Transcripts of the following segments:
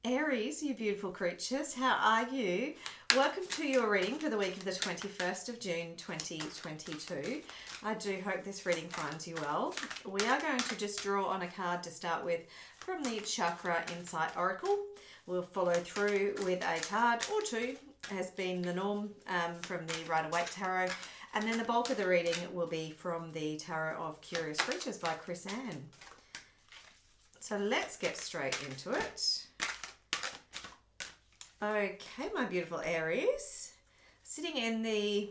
Aries, you beautiful creatures, how are you? Welcome to your reading for the week of the 21st of June 2022. I do hope this reading finds you well. We are going to just draw on a card to start with from the Chakra Insight Oracle. We'll follow through with a card or two, has been the norm from the Rider-Waite Tarot. And then the bulk of the reading will be from the Tarot of Curious Creatures by Chris Ann. So let's get straight into it. Okay, my beautiful Aries, sitting in the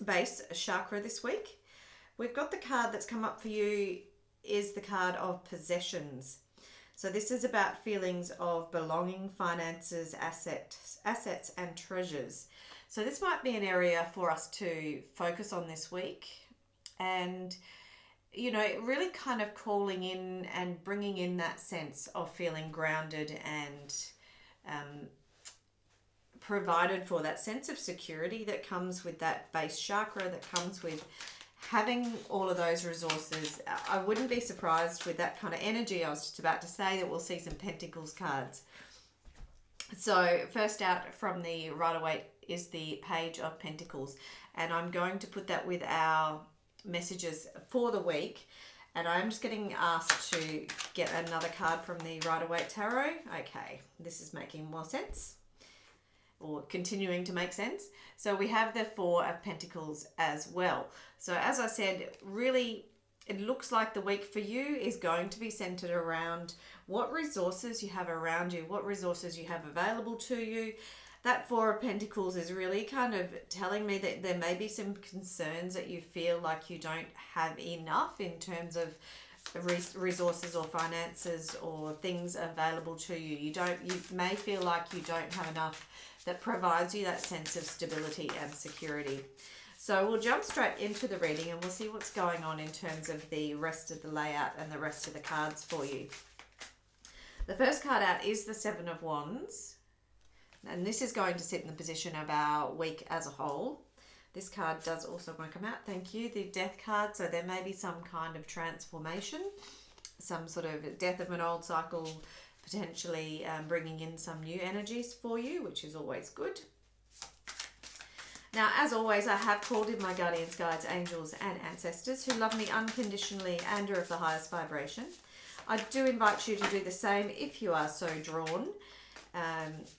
base chakra this week, we've got the card that's come up for you is the card of possessions. So this is about feelings of belonging, finances, assets and treasures. So this might be an area for us to focus on this week and, you know, really kind of calling in and bringing in that sense of feeling grounded and provided for, that sense of security that comes with that base chakra, that comes with having all of those resources. I wouldn't be surprised with that kind of energy. I was just about to say that we'll see some Pentacles cards. So first out from the Rider-Waite is the Page of Pentacles, and I'm going to put that with our messages for the week. And I'm just getting asked to get another card from the Rider-Waite Tarot. Okay, this is making more sense, or continuing to make sense. So we have the Four of Pentacles as well. So as I said, really, it looks like the week for you is going to be centered around what resources you have around you, what resources you have available to you. That Four of Pentacles is really kind of telling me that there may be some concerns that you feel like you don't have enough in terms of resources or finances or things available to you. You may feel like you don't have enough that provides you that sense of stability and security. So we'll jump straight into the reading and we'll see what's going on in terms of the rest of the layout and the rest of the cards for you. The first card out is the Seven of Wands, and this is going to sit in the position of our week as a whole. This card does also want to come out, thank you, the Death card. So there may be some kind of transformation, some sort of death of an old cycle, potentially bringing in some new energies for you, which is always good. Now, as always, I have called in my guardians, guides, angels and ancestors who love me unconditionally and are of the highest vibration. I do invite you to do the same if you are so drawn.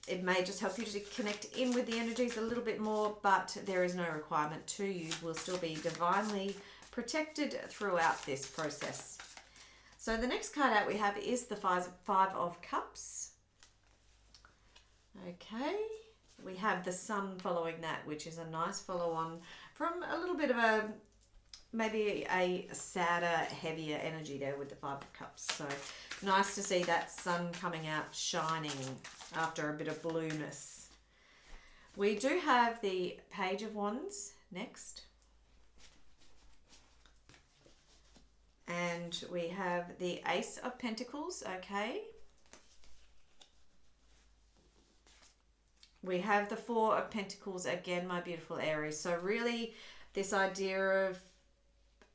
It may just help you to connect in with the energies a little bit more, but there is no requirement to. You will still be divinely protected throughout this process. So the next card out we have is the Five of Cups. Okay, we have the Sun following that, which is a nice follow on from a little bit of a, maybe a sadder, heavier energy there with the Five of Cups. So nice to see that sun coming out shining after a bit of blueness. We do have the Page of Wands next. And we have the Ace of Pentacles, okay. We have the Four of Pentacles again, my beautiful Aries. So really this idea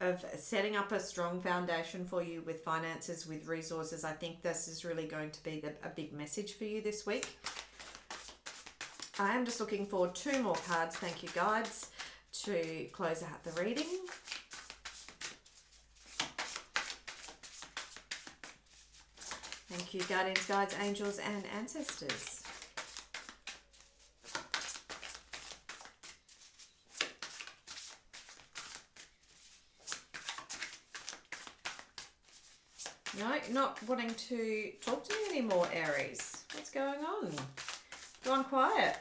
of setting up a strong foundation for you with finances, with resources. I think this is really going to be a big message for you this week. I am just looking for two more cards, thank you guides, to close out the reading. Thank you, guardians, guides, angels, and ancestors. No, not wanting to talk to me anymore, Aries. What's going on? Gone quiet.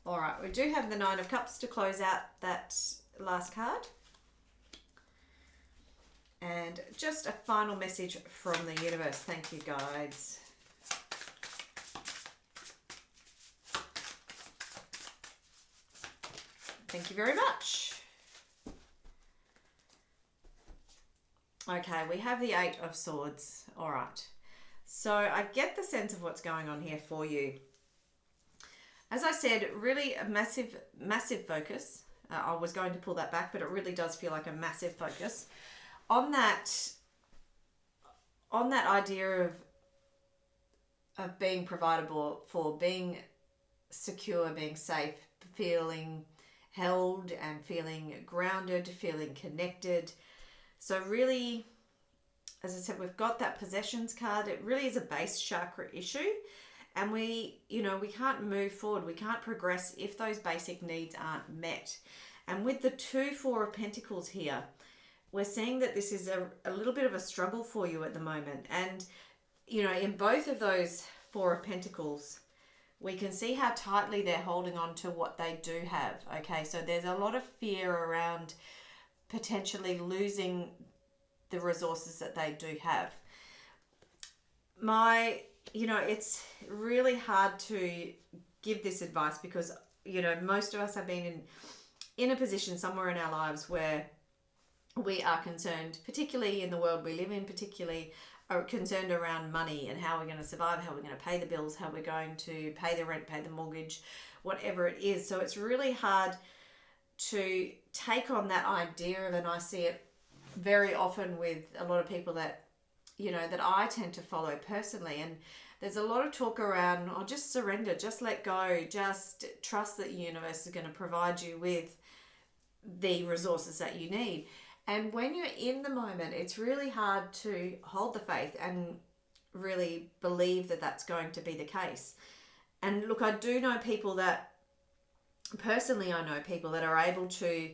All right, we do have the Nine of Cups to close out that last card. And just a final message from the universe. Thank you, guides. Thank you very much. Okay, we have the Eight of Swords. All right. So I get the sense of what's going on here for you. As I said, really a massive, massive focus. I was going to pull that back, but it really does feel like a massive focus on that idea of being provided for, being secure, being safe, feeling held and feeling grounded, feeling connected. So really, as I said, we've got that possessions card. It really is a base chakra issue. And we can't move forward. We can't progress if those basic needs aren't met. And with the 2-4 of Pentacles here, we're seeing that this is a little bit of a struggle for you at the moment. And, in both of those 4 of Pentacles, we can see how tightly they're holding on to what they do have. Okay, so there's a lot of fear around potentially losing the resources that they do have. It's really hard to give this advice because, most of us have been in a position somewhere in our lives where we are concerned, particularly in the world we live in, particularly are concerned around money and how we're going to survive, how we're going to pay the bills, how we're going to pay the rent, pay the mortgage, whatever it is. So it's really hard to take on that idea, and I see it very often with a lot of people that, that I tend to follow personally. And there's a lot of talk around, just surrender, just let go, just trust that the universe is going to provide you with the resources that you need. And when you're in the moment, it's really hard to hold the faith and really believe that that's going to be the case. And look, I do know people that, personally, I know people that are able to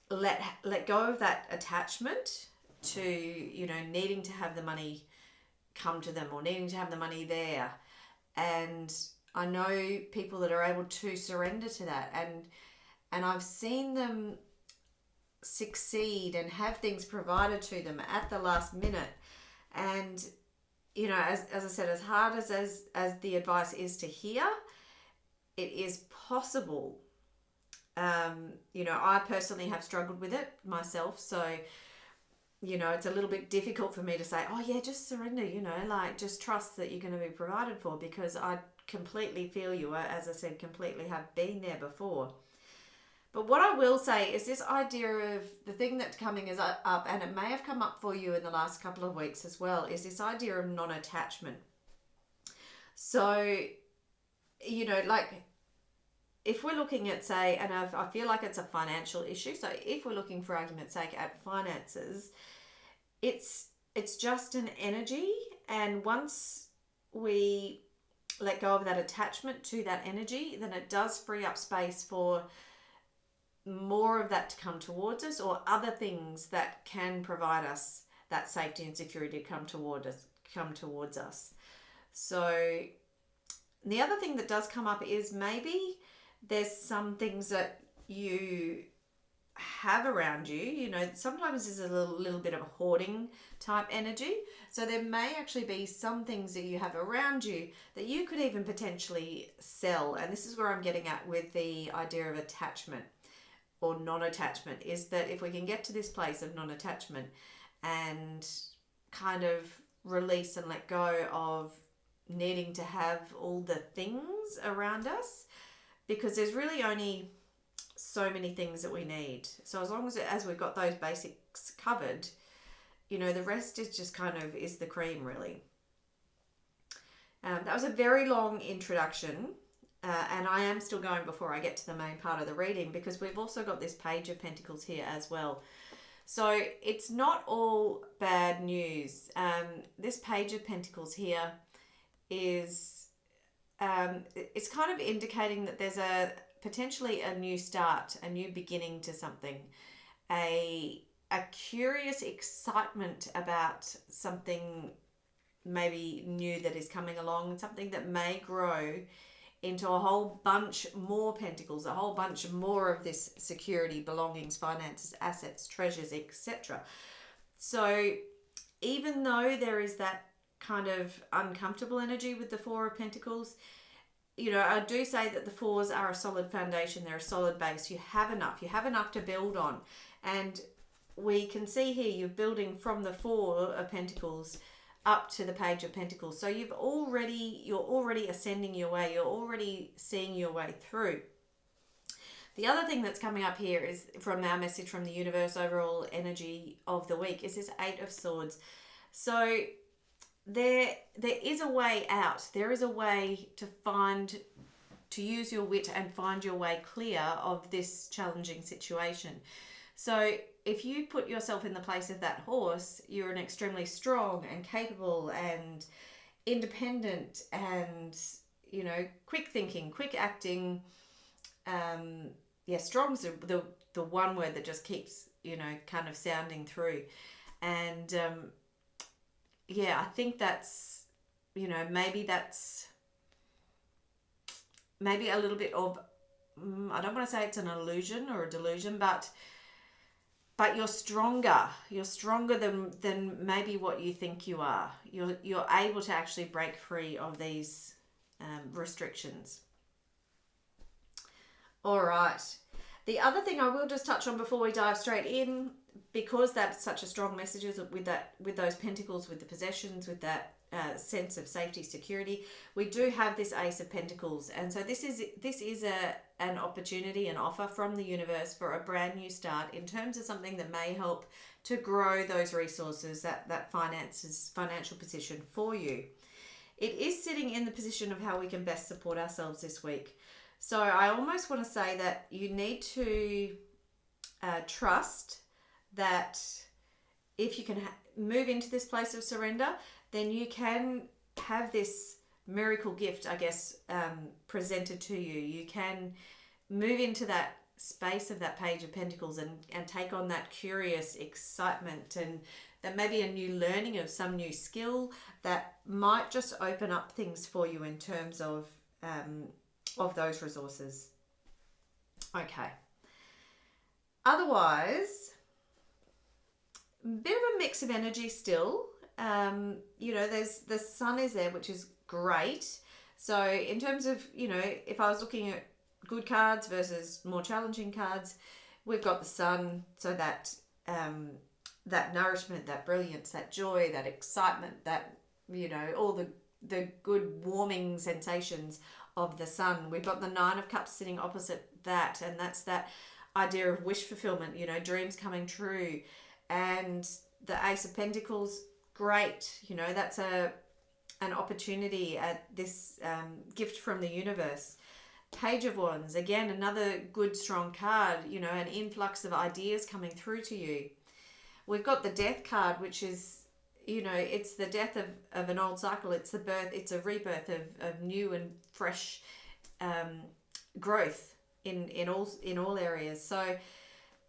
let go of that attachment to, needing to have the money come to them or needing to have the money there. And I know people that are able to surrender to that. And I've seen them succeed and have things provided to them at the last minute. And as I said, as hard as the advice is to hear, it is possible. I personally have struggled with it myself, so it's a little bit difficult for me to say, oh yeah, just surrender, just trust that you're going to be provided for, because I completely feel you. As I said, completely have been there before. But what I will say is this idea of the thing that's coming is up, and it may have come up for you in the last couple of weeks as well, is this idea of non-attachment. So, if we're looking at, say, and I feel like it's a financial issue, so if we're looking, for argument's sake, at finances, it's just an energy, and once we let go of that attachment to that energy, then it does free up space for more of that to come towards us, or other things that can provide us that safety and security to come towards us. So the other thing that does come up is maybe there's some things that you have around you, sometimes there's a little bit of a hoarding type energy. So there may actually be some things that you have around you that you could even potentially sell. And this is where I'm getting at with the idea of attachment or non-attachment, is that if we can get to this place of non-attachment and kind of release and let go of needing to have all the things around us, because there's really only so many things that we need. So as long as we've got those basics covered, the rest is just is the cream, really. That was a very long introduction. And I am still going before I get to the main part of the reading, because we've also got this Page of Pentacles here as well. So it's not all bad news. This Page of Pentacles here is, it's kind of indicating that there's potentially a new start, a new beginning to something, a curious excitement about something maybe new that is coming along, something that may grow into a whole bunch more pentacles, a whole bunch more of this security, belongings, finances, assets, treasures, etc. So even though there is that kind of uncomfortable energy with the Four of Pentacles, I do say that the fours are a solid foundation. They're a solid base. You have enough to build on. And we can see here you're building from the Four of Pentacles up to the Page of Pentacles. So you're already ascending your way. You're already seeing your way through. The other thing that's coming up here is from our message from the universe, overall energy of the week, is this Eight of Swords. So there is a way out. There is a way to use your wit and find your way clear of this challenging situation. So if you put yourself in the place of that horse, you're an extremely strong and capable and independent and, quick thinking, quick acting. Strong's the one word that just keeps, kind of sounding through. And I think that's, maybe a little bit of, I don't want to say it's an illusion or a delusion, but you're stronger. You're stronger than maybe what you think you are. You're able to actually break free of these restrictions. All right. The other thing I will just touch on before we dive straight in, because that's such a strong message with those pentacles, with the possessions, with that sense of safety, security, we do have this Ace of Pentacles, and so this is an opportunity, an offer from the universe for a brand new start in terms of something that may help to grow those resources, that financial position for you. It is sitting in the position of how we can best support ourselves this week. So I almost want to say that you need to trust that if you can move into this place of surrender, then you can have this miracle gift, I guess, presented to you. You can move into that space of that Page of Pentacles and take on that curious excitement, and that maybe a new learning of some new skill that might just open up things for you in terms of those resources. Okay. Otherwise, a bit of a mix of energy still. There's the sun is there, which is great. So in terms of, if I was looking at good cards versus more challenging cards, we've got the sun, so that that nourishment, that brilliance, that joy, that excitement, that, all the good warming sensations of the sun. We've got the Nine of Cups sitting opposite that, and that's that idea of wish fulfillment, dreams coming true. And the Ace of Pentacles, great, that's an opportunity at this gift from the universe. Page of Wands, again, another good strong card, an influx of ideas coming through to you. We've got the Death card, which is, it's the death of an old cycle. It's it's a rebirth of new and fresh growth in all areas. So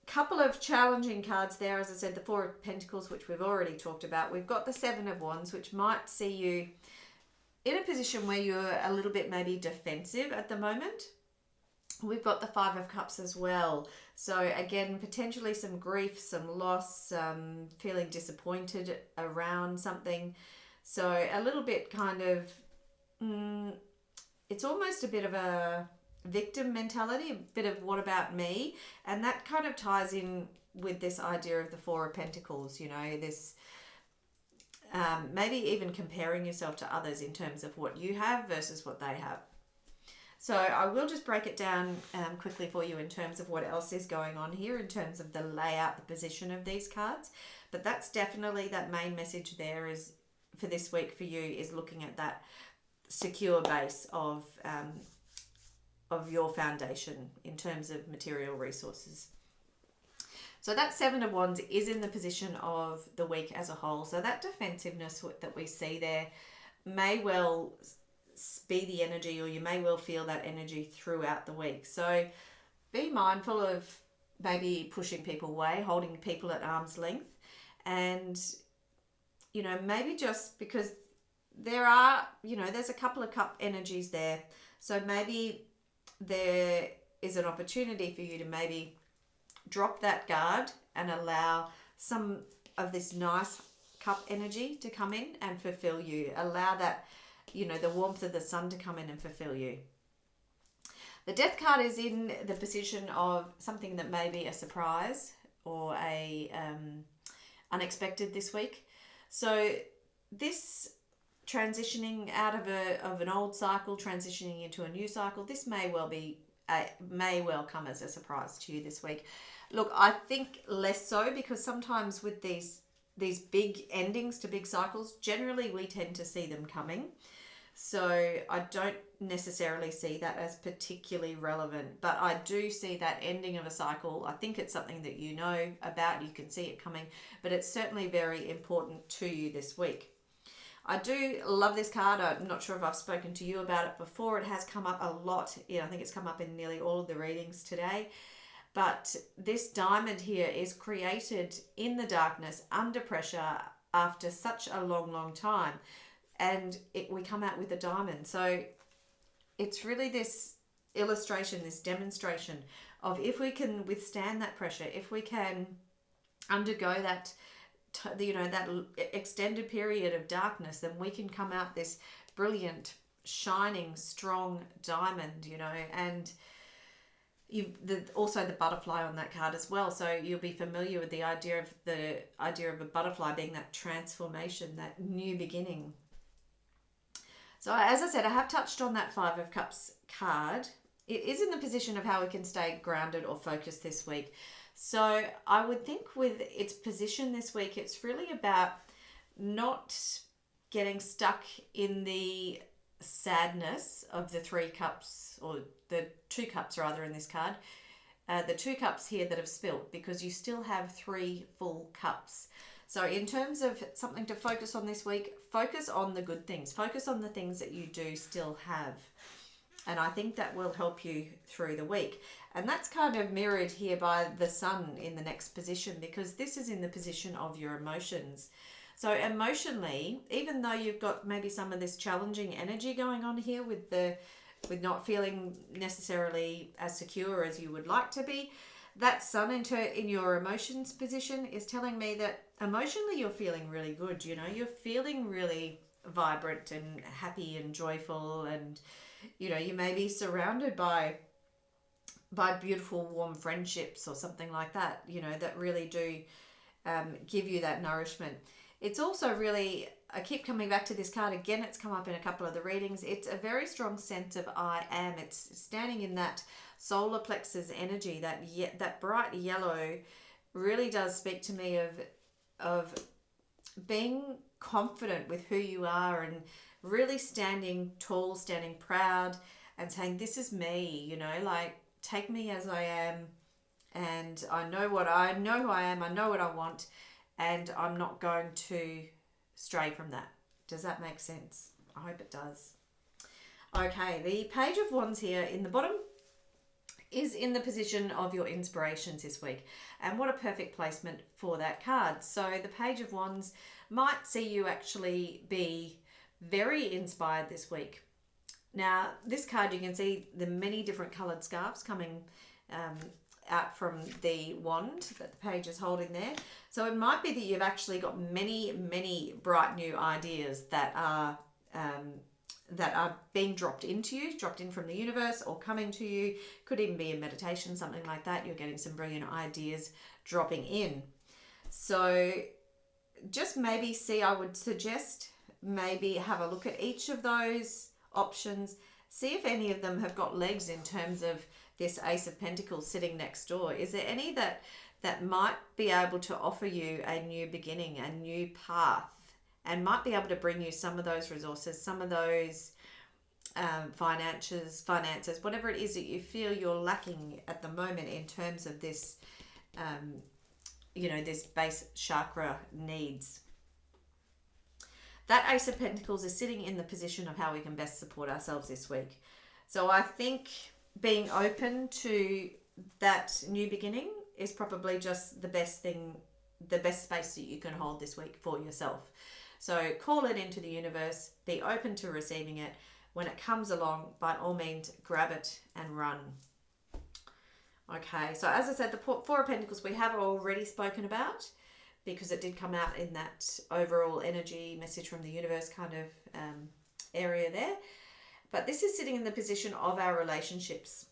couple of challenging cards there. As I said, the Four of Pentacles, which we've already talked about. We've got the Seven of Wands, which might see you in a position where you're a little bit maybe defensive at the moment. We've got the Five of Cups as well. So again, potentially some grief, some loss, feeling disappointed around something. So a little bit kind of, it's almost a bit of a victim mentality, a bit of what about me? And that kind of ties in with this idea of the Four of Pentacles, this maybe even comparing yourself to others in terms of what you have versus what they have. So I will just break it down quickly for you in terms of what else is going on here in terms of the layout, the position of these cards. But that's definitely that main message there is for this week for you, is looking at that secure base of your foundation in terms of material resources. So that Seven of Wands is in the position of the week as a whole. So that defensiveness that we see there may well be the energy, or you may well feel that energy throughout the week. So be mindful of maybe pushing people away, holding people at arm's length, and maybe just because there are, there's a couple of cup energies there. So maybe there is an opportunity for you to maybe drop that guard and allow some of this nice cup energy to come in and fulfill you. Allow that, the warmth of the sun to come in and fulfill you. The Death card is in the position of something that may be a surprise or a unexpected this week. So this transitioning out of an old cycle, transitioning into a new cycle, this may well come as a surprise to you this week. Look, I think less so, because sometimes with these these big endings to big cycles, generally we tend to see them coming. So I don't necessarily see that as particularly relevant, but I do see that ending of a cycle. I think it's something that you know about, you can see it coming, but it's certainly very important to you this week. I do love this card. I'm not sure if I've spoken to you about it before. It has come up a lot. I think it's come up in nearly all of the readings today. But this diamond here is created in the darkness, under pressure, after such a long, long time. And we come out with a diamond. So it's really this illustration, this demonstration of if we can withstand that pressure, if we can undergo that that extended period of darkness, then we can come out this brilliant, shining, strong diamond, and also the butterfly on that card as well. So you'll be familiar with the idea of a butterfly being that transformation, that new beginning. So as I said, I have touched on that Five of Cups card. It is in the position of how we can stay grounded or focused this week. So I would think with its position this week, it's really about not getting stuck in the sadness of the Three Cups, or the Two Cups rather in this card. The Two Cups here that have spilt, because you still have 3 full cups. So in terms of something to focus on this week, focus on the good things. Focus on the things that you do still have. And I think that will help you through the week. And that's kind of mirrored here by the Sun in the next position, because this is in the position of your emotions. So emotionally, even though you've got maybe some of this challenging energy going on here with not feeling necessarily as secure as you would like to be, that Sun in your emotions position is telling me that emotionally you're feeling really good. You're feeling really vibrant and happy and joyful, and you may be surrounded by beautiful warm friendships or something like that, that really do give you that nourishment. It's also really, I keep coming back to this card again, it's come up in a couple of the readings. It's a very strong sense of I am. It's standing in that solar plexus energy, that bright yellow really does speak to me of being confident with who you are, and really standing tall, standing proud, and saying, this is me, like, take me as I am, and I know who I am, I know what I want, and I'm not going to stray from that. Does that make sense? I hope it does. Okay, the Page of Wands here in the bottom is in the position of your inspirations this week. And what a perfect placement for that card. So the Page of Wands might see you actually be very inspired this week. Now, this card, you can see the many different coloured scarves coming out from the wand that the page is holding there. So it might be that you've actually got many, many bright new ideas that are being dropped in from the universe, or coming to you. Could even be a meditation, something like that. You're getting some brilliant ideas dropping in. So just maybe I would suggest maybe have a look at each of those options. See if any of them have got legs in terms of this Ace of Pentacles sitting next door. Is there any that might be able to offer you a new beginning, a new path, and might be able to bring you some of those resources, some of those finances, whatever it is that you feel you're lacking at the moment in terms of this, this base chakra needs. That Ace of Pentacles is sitting in the position of how we can best support ourselves this week. So I think being open to that new beginning is probably just the best thing, the best space that you can hold this week for yourself. So call it into the universe, be open to receiving it. When it comes along, by all means, grab it and run. Okay, so as I said, the Four of Pentacles we have already spoken about, because it did come out in that overall energy message from the universe kind of area there. But this is sitting in the position of our relationships.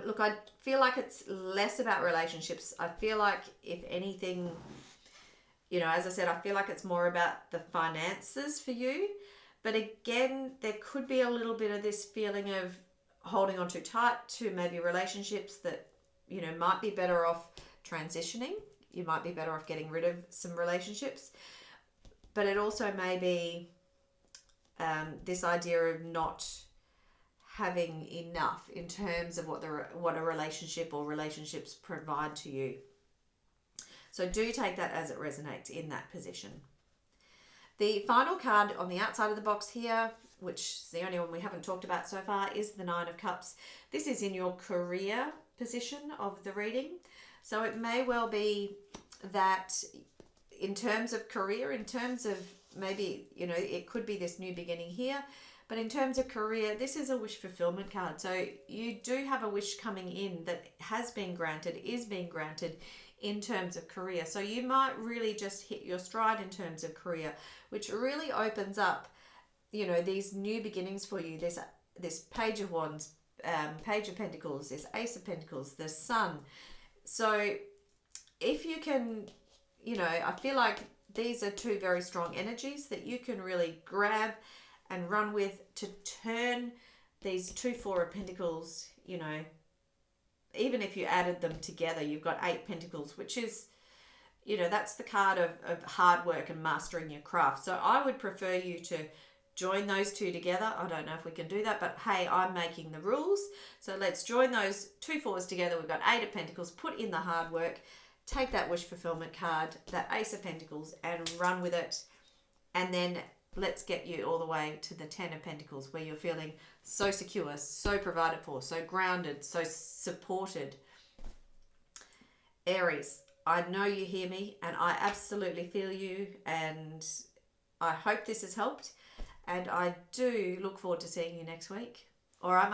Look, I feel like it's less about relationships. I feel like, if anything, as I said, I feel like it's more about the finances for you. But again, there could be a little bit of this feeling of holding on too tight to maybe relationships that, might be better off transitioning. you might be better off getting rid of some relationships. But it also may be this idea of not having enough in terms of what a relationship or relationships provide to you. So do take that as it resonates in that position. The final card on the outside of the box here, which is the only one we haven't talked about so far, is the Nine of Cups. This is in your career position of the reading. So it may well be that in terms of career, in terms of maybe, it could be this new beginning here, but in terms of career, this is a wish fulfillment card. So you do have a wish coming in that has been granted, is being granted in terms of career. So you might really just hit your stride in terms of career, which really opens up, these new beginnings for you. There's this Page of Wands, Page of Pentacles, this Ace of Pentacles, the Sun. So if you can, I feel like these are two very strong energies that you can really grab and run with to turn these two Four of Pentacles, even if you added them together, you've got 8 Pentacles, which is, that's the card of hard work and mastering your craft. So I would prefer you to join those two together. I don't know if we can do that, but hey, I'm making the rules. So let's join those two fours together. We've got 8 of Pentacles, put in the hard work, take that wish fulfillment card, that Ace of Pentacles, and run with it. And then let's get you all the way to the 10 of Pentacles, where you're feeling so secure, so provided for, so grounded, so supported. Aries, I know you hear me, and I absolutely feel you, and I hope this has helped. And I do look forward to seeing you next week. Or I